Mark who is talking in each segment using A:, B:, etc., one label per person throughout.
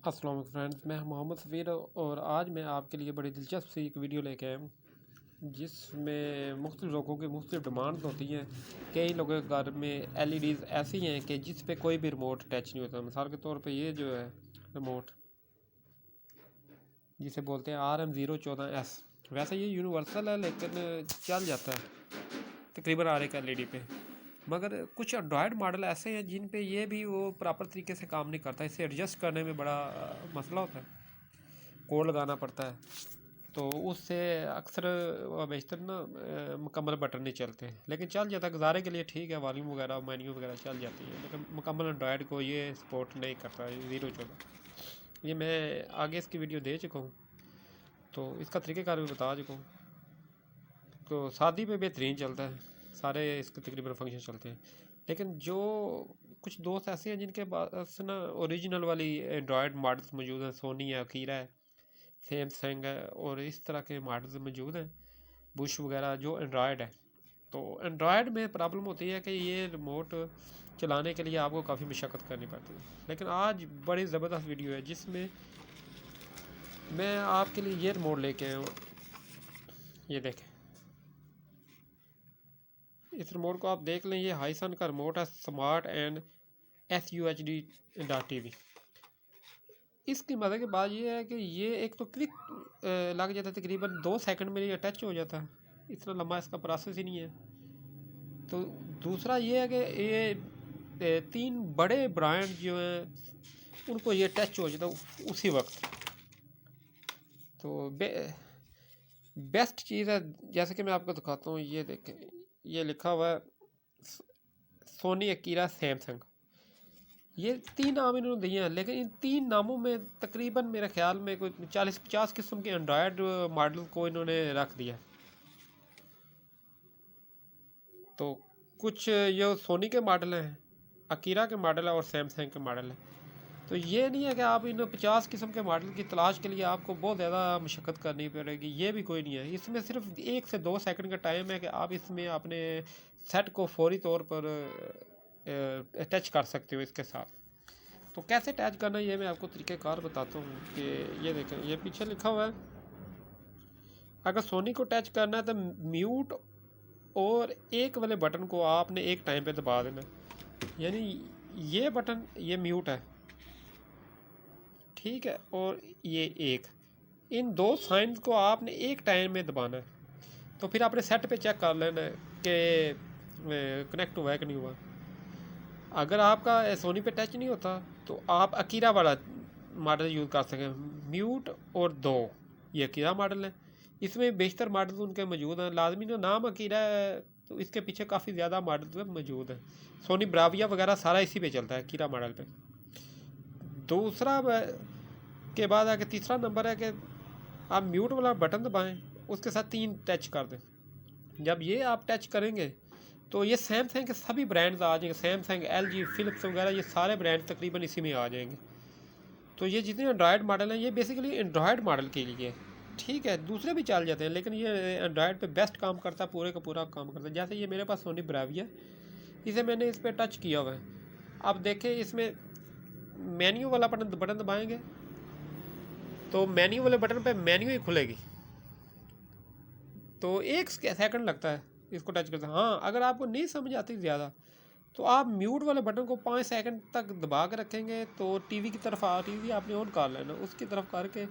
A: अस्सलाम वालेकुम फ्रेंड्स, मैं मोहम्मद सफ़ीर और आज मैं आपके लिए बड़ी दिलचस्प सी एक वीडियो लेके आया हूँ जिसमें मुख्तलिफ़ लोगों की मुख्तलिफ़ डिमांड्स होती हैं। कई लोगों के घर में एलईडीज़ ऐसी हैं कि जिस पे कोई भी रिमोट अटैच नहीं होता। मिसाल के तौर पे ये जो है रिमोट जिसे बोलते हैं RM014S, वैसे ये यूनिवर्सल है लेकिन चल जाता है तकरीबन हर एक एलईडी पे। मगर कुछ एंड्रॉयड मॉडल ऐसे हैं जिन पे ये भी वो प्रॉपर तरीके से काम नहीं करता। इसे एडजस्ट करने में बड़ा मसला होता है, कोड लगाना पड़ता है, तो उससे अक्सर व बेशतर ना मुकम्मल बटन नहीं चलते। लेकिन चल जाता है, गुजारे के लिए ठीक है, वॉल्यूम वगैरह मेन्यू वगैरह चल जाती है, लेकिन मुकम्मल एंड्रॉयड को ये सपोर्ट नहीं करता है 014। ये मैं आगे इसकी वीडियो दे चुका हूँ, तो इसका तरीक़ेकार भी बता चुका हूँ। तो शादी पे बेहतरीन चलता है, सारे इसके तकरीबन फंक्शन चलते हैं। लेकिन जो कुछ दोस्त ऐसे हैं जिनके पास ना ओरिजिनल वाली एंड्रॉयड मॉडल्स मौजूद हैं, सोनी है, अकीरा है, सैमसंग है और इस तरह के मॉडल्स मौजूद हैं, बुश वगैरह जो एंड्रॉयड है। तो एंड्रॉयड में प्रॉब्लम होती है कि ये रिमोट चलाने के लिए आपको काफ़ी मशक्क़त करनी पड़ती है। लेकिन आज बड़ी ज़बरदस्त वीडियो है जिसमें मैं आपके लिए ये रिमोट लेके आया हूँ। ये देखें, इस रिमोट को आप देख लें, ये हाईसन का रिमोट है, स्मार्ट एंड SUHD.TV। इसकी मज़े की बात ये है कि ये एक तो क्विक लग जाता है, तकरीबन 2 सेकंड में ये अटैच हो जाता है, इतना लंबा इसका प्रोसेस ही नहीं है। तो दूसरा ये है कि ये 3 बड़े ब्रांड जो हैं उनको ये अटैच हो जाता है उसी वक्त। तो बेस्ट चीज़ है, जैसे कि मैं आपको दिखाता हूँ, ये देखें, ये लिखा हुआ है सोनी, अकीरा, सैमसंग। ये 3 नाम इन्होंने दिए हैं, लेकिन इन 3 नामों में तकरीबन मेरे ख्याल में कोई 40-50 किस्म के एंड्रॉयड मॉडल को इन्होंने रख दिया। तो कुछ ये सोनी के मॉडल हैं, अकीरा के मॉडल है और सैमसंग के मॉडल है। तो ये नहीं है कि आप इन 50 किस्म के मॉडल की तलाश के लिए आपको बहुत ज़्यादा मशक्क़त करनी पड़ेगी, ये भी कोई नहीं है। इसमें सिर्फ 1 से 2 सेकंड का टाइम है कि आप इसमें अपने सेट को फौरी तौर पर अटैच कर सकते हो इसके साथ। तो कैसे अटैच करना है ये मैं आपको तरीक़ेकार बताता हूँ कि ये देखें, ये पीछे लिखा हुआ है, अगर सोनी को अटैच करना है तो म्यूट और एक वाले बटन को आपने एक टाइम पे दबा देना। यानी ये बटन ये म्यूट है, ठीक है, और ये एक, इन 2 साइंस को आपने एक टाइम में दबाना है। तो फिर आपने सेट पे चेक कर लेना है कि कनेक्ट हुआ है कि नहीं हुआ। अगर आपका सोनी पे टच नहीं होता तो आप अकीरा वाला मॉडल यूज़ कर सकें, म्यूट और 2, ये अकीरा मॉडल है। इसमें बेशतर मॉडल उनके मौजूद हैं, लाजमी ना नाम अकीरा है तो इसके पीछे काफ़ी ज़्यादा मॉडल मौजूद हैं। सोनी ब्राविया वगैरह सारा इसी पे चलता है, अकीरा मॉडल पे। दूसरा के बाद आके तीसरा नंबर है कि आप म्यूट वाला बटन दबाएं, उसके साथ 3 टच कर दें। जब ये आप टच करेंगे तो ये सैमसंग के सभी ब्रांड्स आ जाएंगे, सैमसंग, LG, फिलिप्स वगैरह, ये सारे ब्रांड तकरीबन इसी में आ जाएंगे। तो ये जितने एंड्रॉयड मॉडल हैं ये बेसिकली एंड्रॉयड मॉडल के लिए, ठीक है, दूसरे भी चल जाते हैं लेकिन ये एंड्रॉयड पे बेस्ट काम करता है, पूरे का पूरा काम करता है। जैसे ये मेरे पास सोनी ब्राविया, इसे मैंने इस पर टच किया हुआ है। अब देखें, इसमें मेन्यू वाला बटन दबाएंगे तो मेन्यू वाले बटन पे मेन्यू ही खुलेगी, तो 1 सेकंड लगता है इसको टच करते। हाँ, अगर आपको नहीं समझ आती ज़्यादा तो आप म्यूट वाले बटन को 5 सेकंड तक दबा कर रखेंगे तो टीवी की तरफ टीवी आपने ऑन कर लेना, उसकी तरफ करके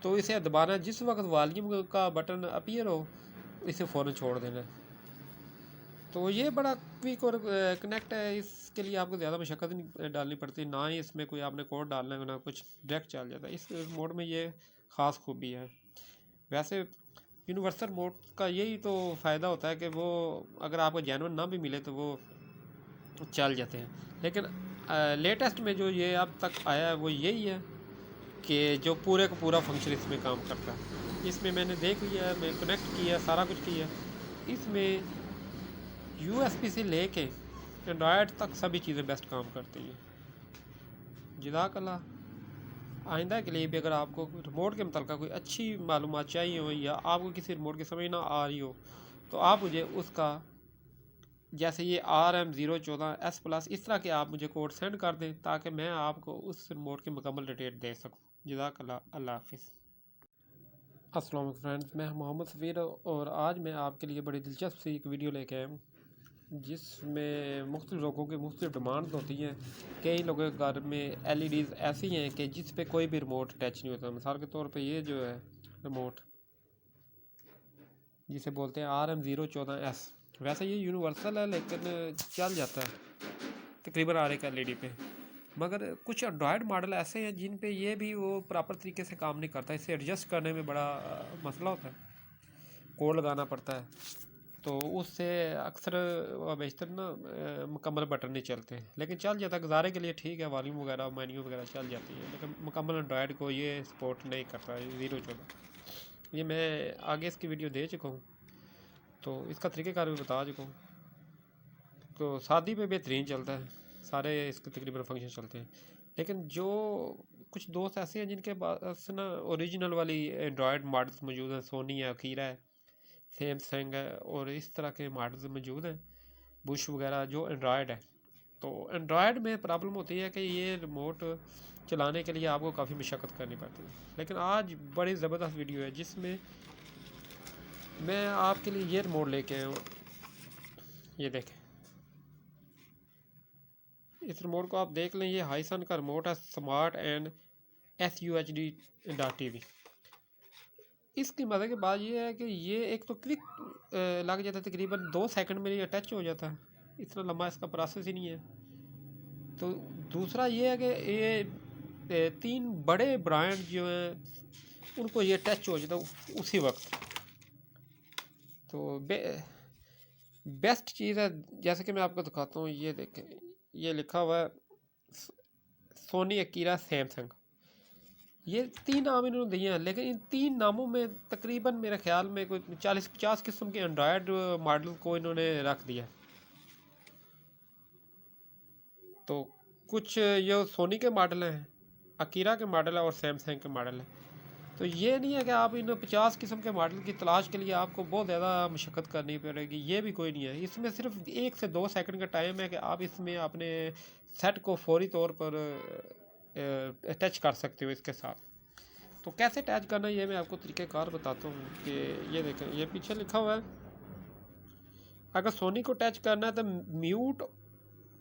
A: तो इसे दबाना, जिस वक्त वॉल्यूम का बटन अपीयर हो इसे फ़ौरन छोड़ देना। तो ये बड़ा क्विक और कनेक्ट है, इसके लिए आपको ज़्यादा मशक्क़त नहीं डालनी पड़ती, ना ही इसमें कोई आपने कोड डालना है ना कुछ, डायरेक्ट चल जाता है। इस मोड में ये ख़ास खूबी है। वैसे यूनिवर्सल मोड का यही तो फ़ायदा होता है कि वो अगर आपको जेन्युइन ना भी मिले तो वो चल जाते हैं। लेकिन लेटेस्ट में जो ये अब तक आया है वो यही है कि जो पूरे का पूरा फंक्शन इसमें काम करता है। इसमें मैंने देख लिया है, मैं कनेक्ट किया, सारा कुछ किया। इसमें USB से लेके एंड्रॉयड तक सभी चीज़ें बेस्ट काम करती हैं। जज़ाकल्लाह। आइंदा के लिए भी अगर आपको रिमोट के मतलब कोई अच्छी मालूमात चाहिए हो या आपको किसी रिमोट की समझ ना आ रही हो तो आप मुझे उसका जैसे ये RM014S+ इस तरह के आप मुझे कोड सेंड कर दें ताकि मैं आपको उस रिमोट की मुकम्मल डिटेल दे सकूँ। जज़ाकल्लाह, अल्लाह हाफिज़। अस्सलाम वालेकुम फ्रेंड्स, मैं मोहम्मद सफ़ीर और आज मैं आपके लिए बड़ी दिलचस्प सी एक वीडियो लेके आया हूँ जिसमें मुख्तलिफ़ लोगों की मुख्तलिफ़ डिमांड्स होती हैं। कई लोगों के घर में LEDs ऐसी हैं कि जिस पे कोई भी रिमोट अटैच नहीं होता। मिसाल के तौर पे ये जो है रिमोट जिसे बोलते हैं RM014S, वैसे ये यूनिवर्सल है लेकिन चल जाता है तकरीबन हर एक LED पे। मगर कुछ एंड्रॉयड मॉडल ऐसे हैं जिन पे ये भी वो प्रॉपर तरीके से काम नहीं करता। इसे एडजस्ट करने में बड़ा मसला होता है, कोड लगाना पड़ता है, तो उससे अक्सर व बेशतर ना मुकम्मल बटन नहीं चलते। लेकिन चल जाता है गुजारे के लिए, ठीक है, वॉल्यूम वगैरह मेन्यू वगैरह चल जाती है, लेकिन मुकम्मल एंड्रॉयड को ये सपोर्ट नहीं करता है 014। ये मैं आगे इसकी वीडियो दे चुका हूँ, तो इसका तरीक़ेकार भी बता चुका हूँ। तो शादी पे बेहतरीन चलता है, सारे इसके तकरीबन फंक्शन चलते हैं। लेकिन जो कुछ दोस्त ऐसे हैं जिनके पास ना ओरिजिनल वाली एंड्रॉयड मॉडल्स मौजूद हैं, सोनी है, अकीरा है, सैमसंग है और इस तरह के मॉडल्स मौजूद हैं, बुश वगैरह जो एंड्रॉयड है। तो एंड्रॉयड में प्रॉब्लम होती है कि ये रिमोट चलाने के लिए आपको काफ़ी मशक्क़त करनी पड़ती है। लेकिन आज बड़ी ज़बरदस्त वीडियो है जिसमें मैं आपके लिए ये रिमोट लेके आया हूँ। ये देखें, इस रिमोट को आप देख लें, ये हाईसन का रिमोट है, स्मार्ट एंड SUHD.TV। इसकी मज़े की बात ये है कि ये एक तो क्विक लग जाता है, तकरीबन 2 सेकंड में ये अटैच हो जाता है, इतना लंबा इसका प्रोसेस ही नहीं है। तो दूसरा ये है कि ये 3 बड़े ब्रांड जो हैं उनको ये अटैच हो जाता है उसी वक्त। तो बेस्ट चीज़ है, जैसे कि मैं आपको दिखाता हूँ, ये देखें, ये लिखा हुआ है सोनी, अकीरा, सैमसंग। ये 3 नाम इन्होंने दिए हैं, लेकिन इन 3 नामों में तकरीबन मेरे ख्याल में कोई 40-50 किस्म के एंड्रॉयड मॉडल को इन्होंने रख दिया। तो कुछ ये सोनी के मॉडल हैं, अकीरा के मॉडल है और सैमसंग के मॉडल है। तो ये नहीं है कि आप इन 50 किस्म के मॉडल की तलाश के लिए आपको बहुत ज़्यादा मशक्क़त करनी पड़ेगी, ये भी कोई नहीं है। इसमें सिर्फ 1 से 2 सेकंड का टाइम है कि आप इसमें अपने सेट को फौरी तौर पर अटैच कर सकते हो इसके साथ। तो कैसे अटैच करना है ये मैं आपको तरीक़ेकार बताता हूँ। कि ये देखें, ये पीछे लिखा हुआ है, अगर सोनी को अटैच करना है तो म्यूट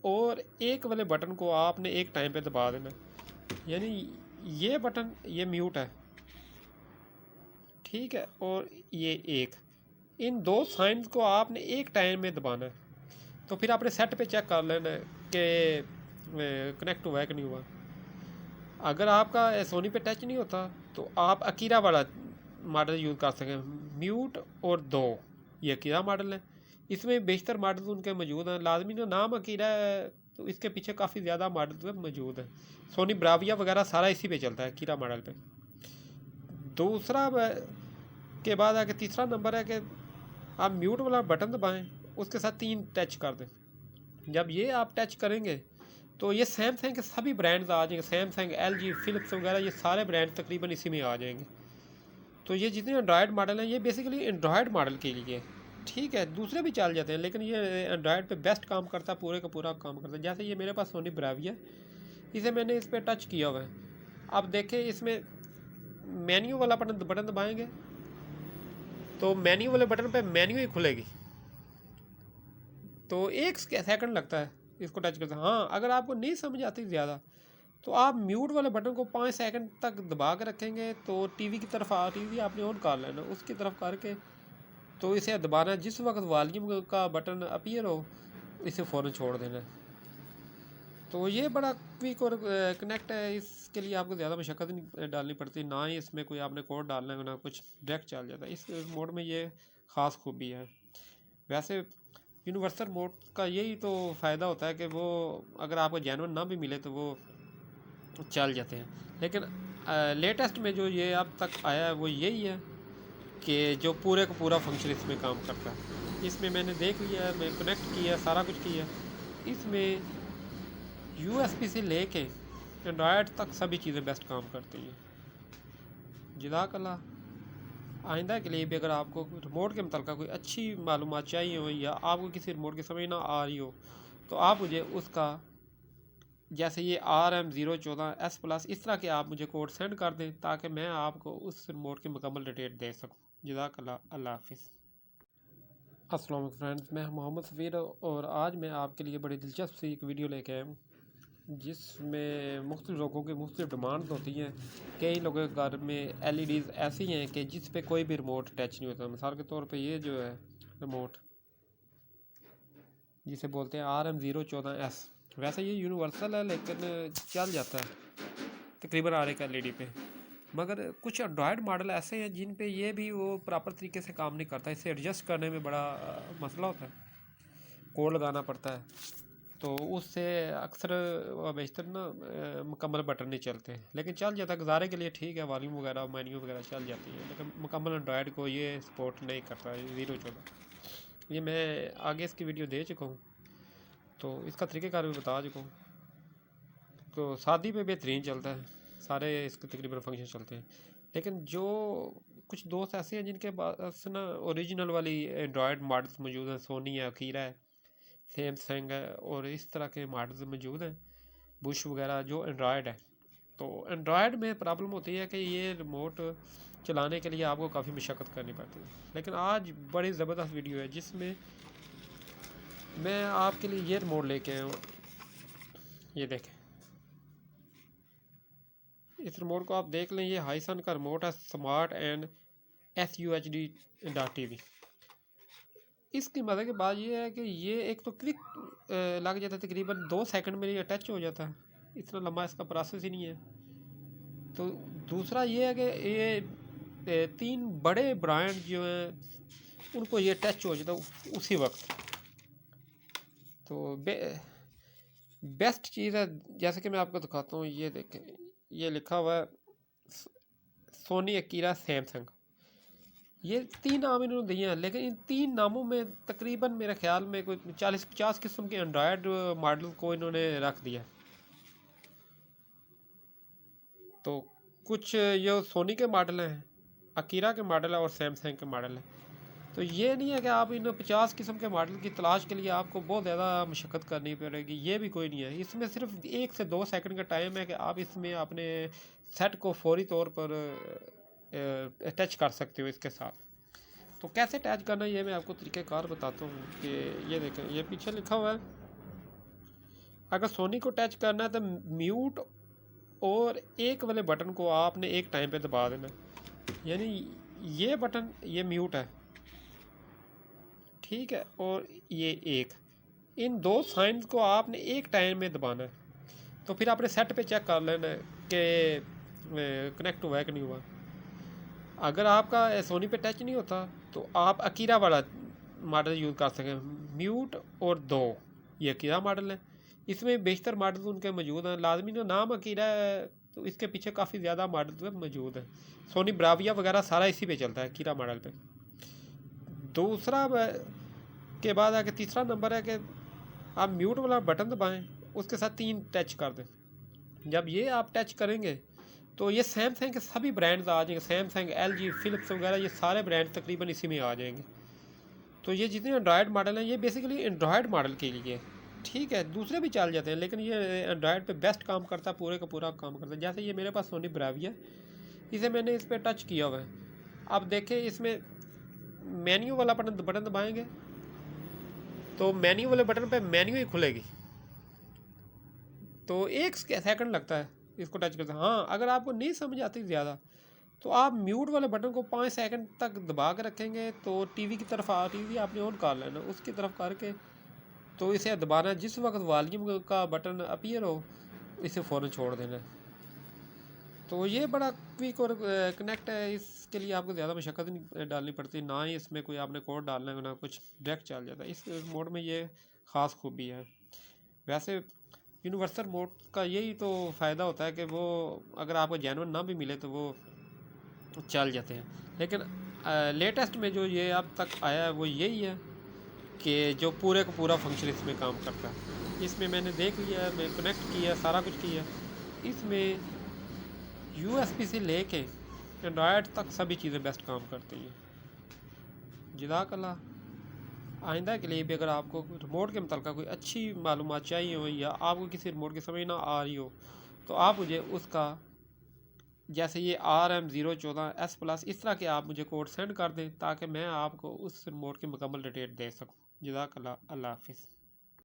A: और एक वाले बटन को आपने एक टाइम पे दबा देना, यानी ये बटन ये म्यूट है, ठीक है, और ये एक, इन 2 साइंस को आपने एक टाइम में दबाना है। तो फिर आपने सेट पे चेक कर लेना है कि कनेक्ट हुआ है कि नहीं हुआ। अगर आपका सोनी पे टच नहीं होता तो आप अकीरा वाला मॉडल यूज़ कर सकें, म्यूट और 2, ये अकीरा मॉडल है। इसमें बेशतर मॉडल उनके मौजूद हैं, लाजमी ना नाम अकीरा है तो इसके पीछे काफ़ी ज़्यादा मॉडल मौजूद हैं। सोनी ब्राविया वगैरह सारा इसी पे चलता है, अकीरा मॉडल पे। दूसरा के बाद आके तीसरा नंबर है कि आप म्यूट वाला बटन दबाएं, उसके साथ 3 टच कर दें। जब ये आप टच करेंगे तो ये सैमसंग के सभी ब्रांड्स आ जाएंगे, सैमसंग, LG, फिलिप्स वगैरह, ये सारे ब्रांड तकरीबन इसी में आ जाएंगे। तो ये जितने एंड्रॉयड मॉडल हैं ये बेसिकली एंड्रॉयड मॉडल के लिए, ठीक है, दूसरे भी चल जाते हैं लेकिन ये एंड्रॉयड पे बेस्ट काम करता है, पूरे का पूरा काम करता है। जैसे ये मेरे पास सोनी ब्राविया, इसे मैंने इस पर टच किया हुआ है। अब देखें, इसमें मेन्यू वाला बटन दबाएंगे तो मेन्यू वाले बटन पे मेन्यू ही खुलेगी, तो 1 सेकंड लगता है इसको टच करते। हाँ, अगर आपको नहीं समझ आती ज़्यादा तो आप म्यूट वाले बटन को 5 सेकंड तक दबा कर रखेंगे तो टीवी की तरफ टीवी आपने ऑन कर लेना, उसकी तरफ करके तो इसे दबाना, जिस वक्त वॉल्यूम का बटन अपीयर हो इसे फ़ौरन छोड़ देना। तो ये बड़ा क्विक और कनेक्ट है, इसके लिए आपको ज़्यादा मशक्क़त नहीं डालनी पड़ती, ना ही इसमें कोई आपने कोड डालना है, ना कुछ, डायरेक्ट चल जाता है। इस मोड में ये ख़ास खूबी है। वैसे यूनिवर्सल मोड का यही तो फ़ायदा होता है कि वो अगर आपको जेन्युइन ना भी मिले तो वो चल जाते हैं। लेकिन लेटेस्ट में जो ये अब तक आया है वो यही है कि जो पूरे का पूरा फंक्शन इसमें काम करता है। इसमें मैंने देख लिया है, मैं कनेक्ट किया, सारा कुछ किया। इसमें USB से लेके एंड्रॉयड तक सभी चीज़ें बेस्ट काम करती हैं। जज़ाकल्लाह, आइंदा के लिए भी अगर आपको रिमोट के मतलब कोई अच्छी मालूमात चाहिए हो या आपको किसी रिमोट की समझ ना आ रही हो तो आप मुझे उसका, जैसे ये RM014S+ इस तरह के आप मुझे कोड सेंड कर दें ताकि मैं आपको उस रिमोट की मुकम्मल डिटेल दे सकूँ। जज़ाकल्लाह, अल्लाह हाफिज़। अस्सलाम वालेकुम फ्रेंड्स, मैं मोहम्मद सफ़ीर और आज मैं आपके लिए बड़ी दिलचस्प सी एक वीडियो लेके आया हूँ जिसमें मुख्तलिफ लोगों की मुख्तलिफ डिमांड्स होती हैं। कई लोगों के घर में LEDs ऐसी हैं कि जिस पे कोई भी रिमोट अटैच नहीं होता। मिसाल के तौर पे ये जो है रिमोट जिसे बोलते हैं RM014S, वैसे ये यूनिवर्सल है लेकिन चल जाता है तकरीबन हर एक LED पे। मगर कुछ एंड्रॉयड मॉडल ऐसे हैं जिन पे ये भी वो प्रॉपर तरीके से काम नहीं करता। इसे एडजस्ट करने में बड़ा मसला होता है, कोड लगाना पड़ता है, तो उससे अक्सर बेशतर ना मुकम्मल बटन नहीं चलते। लेकिन चल जाता है गुजारे के लिए, ठीक है, वॉल्यूम वगैरह मेन्यू वगैरह चल जाती है, लेकिन मुकम्मल एंड्रॉयड को ये सपोर्ट नहीं करता है 014। ये मैं आगे इसकी वीडियो दे चुका हूँ, तो इसका तरीक़ेकार भी बता चुका हूँ। तो शादी पे बेहतरीन चलता है, सारे इसके तकरीबन फंक्शन चलते हैं। लेकिन जो कुछ दोस्त ऐसे हैं जिनके पास ना ओरिजिनल वाली एंड्रॉयड मॉडल्स मौजूद हैं, सोनी है, अकीरा है, सैमसंग है और इस तरह के मॉडल्स मौजूद हैं, बुश वगैरह जो एंड्रॉयड है। तो एंड्रॉयड में प्रॉब्लम होती है कि ये रिमोट चलाने के लिए आपको काफ़ी मशक्क़त करनी पड़ती है। लेकिन आज बड़ी ज़बरदस्त वीडियो है जिसमें मैं आपके लिए ये रिमोट लेके आया हूँ। ये देखें, इस रिमोट को आप देख लें, ये हाईसन का रिमोट है, स्मार्ट एंड SUHD.TV। इसकी मज़े की बात ये है कि ये एक तो क्विक लग जाता है, तकरीबन 2 सेकंड में ये अटैच हो जाता है, इतना लंबा इसका प्रोसेस ही नहीं है। तो दूसरा ये है कि ये 3 बड़े ब्रांड जो हैं उनको ये अटैच हो जाता है उसी वक्त। तो बेस्ट चीज़ है, जैसे कि मैं आपको दिखाता हूँ। ये देखें, ये लिखा हुआ है सोनी, अकीरा, सैमसंग। ये 3 नाम इन्होंने दिए हैं, लेकिन इन 3 नामों में तकरीबन मेरे ख्याल में कोई 40-50 किस्म के एंड्रॉयड मॉडल को इन्होंने रख दिया। तो कुछ ये सोनी के मॉडल हैं, अकीरा के मॉडल है और सैमसंग के मॉडल है। तो ये नहीं है कि आप इन 50 किस्म के मॉडल की तलाश के लिए आपको बहुत ज़्यादा मशक्क़त करनी पड़ेगी, ये भी कोई नहीं है। इसमें सिर्फ 1 से 2 सेकंड का टाइम है कि आप इसमें अपने सेट को फौरी तौर पर अटैच कर सकते हो इसके साथ। तो कैसे अटैच करना है ये मैं आपको तरीक़ेकार बताता हूँ। कि ये देखें, ये पीछे लिखा हुआ है, अगर सोनी को अटैच करना है तो म्यूट और एक वाले बटन को आपने एक टाइम पे दबा देना। यानी ये बटन, ये म्यूट है, ठीक है, और ये एक, इन 2 साइंस को आपने एक टाइम में दबाना है। तो फिर आपने सेट पे चेक कर लेना है कि कनेक्ट हुआ है कि नहीं हुआ। अगर आपका सोनी पे टच नहीं होता तो आप अकीरा वाला मॉडल यूज़ कर सकें, म्यूट और 2, ये अकीरा मॉडल है। इसमें बेशतर मॉडल उनके मौजूद हैं, लाजमी ना नाम अकीरा है तो इसके पीछे काफ़ी ज़्यादा मॉडल मौजूद हैं। सोनी ब्राविया वगैरह सारा इसी पे चलता है, अकीरा मॉडल पे। दूसरा के बाद आके तीसरा नंबर है कि आप म्यूट वाला बटन दबाएं, उसके साथ 3 टच कर दें। जब ये आप टच करेंगे तो ये सैमसंग के सभी ब्रांड्स आ जाएंगे, सैमसंग, LG, फिलिप्स वगैरह, ये सारे ब्रांड तकरीबन इसी में आ जाएंगे। तो ये जितने एंड्रॉयड मॉडल हैं ये बेसिकली एंड्रॉयड मॉडल के लिए, ठीक है, दूसरे भी चल जाते हैं लेकिन ये एंड्रॉयड पे बेस्ट काम करता है, पूरे का पूरा काम करता है। जैसे ये मेरे पास सोनी ब्राविया, इसे मैंने इस पर टच किया हुआ है। अब देखें, इसमें मेन्यू वाला बटन दबाएंगे तो मेन्यू वाले बटन पे मेन्यू ही खुलेगी। तो 1 सेकंड लगता है इसको टच करते। हाँ, अगर आपको नहीं समझ आती ज़्यादा तो आप म्यूट वाले बटन को 5 सेकंड तक दबा के रखेंगे तो टीवी की तरफ टीवी आपने ऑन कर लेना, उसकी तरफ करके तो इसे दबाना, जिस वक्त वॉल्यूम का बटन अपीयर हो इसे फ़ौरन छोड़ देना। तो ये बड़ा क्विक और कनेक्ट है, इसके लिए आपको ज़्यादा मशक्क़त नहीं डालनी पड़ती, ना ही इसमें कोई आपने कोड डालना है ना कुछ, डायरेक्ट चल जाता है। इस मोड में ये ख़ास खूबी है। वैसे यूनिवर्सल मोड का यही तो फ़ायदा होता है कि वो अगर आपको जेन्युइन ना भी मिले तो वो चल जाते हैं। लेकिन लेटेस्ट में जो ये अब तक आया है वो यही है कि जो पूरे का पूरा फंक्शन इसमें काम करता है। इसमें मैंने देख लिया है, मैं कनेक्ट किया, सारा कुछ किया। इसमें USB से लेके एंड्रॉयड तक सभी चीज़ें बेस्ट काम करती हैं। जज़ाकल्लाह। आइंदा के लिए भी अगर आपको रिमोट के मतलब कोई अच्छी मालूमात चाहिए हो या आपको किसी रिमोट की समझ ना आ रही हो तो आप मुझे उसका, जैसे ये RM014S+ इस तरह के आप मुझे कोड सेंड कर दें ताकि मैं आपको उस रिमोट की मुकम्मल डिटेल दे सकूँ। जज़ाकल्लाह। अल्लाह हाफिज़।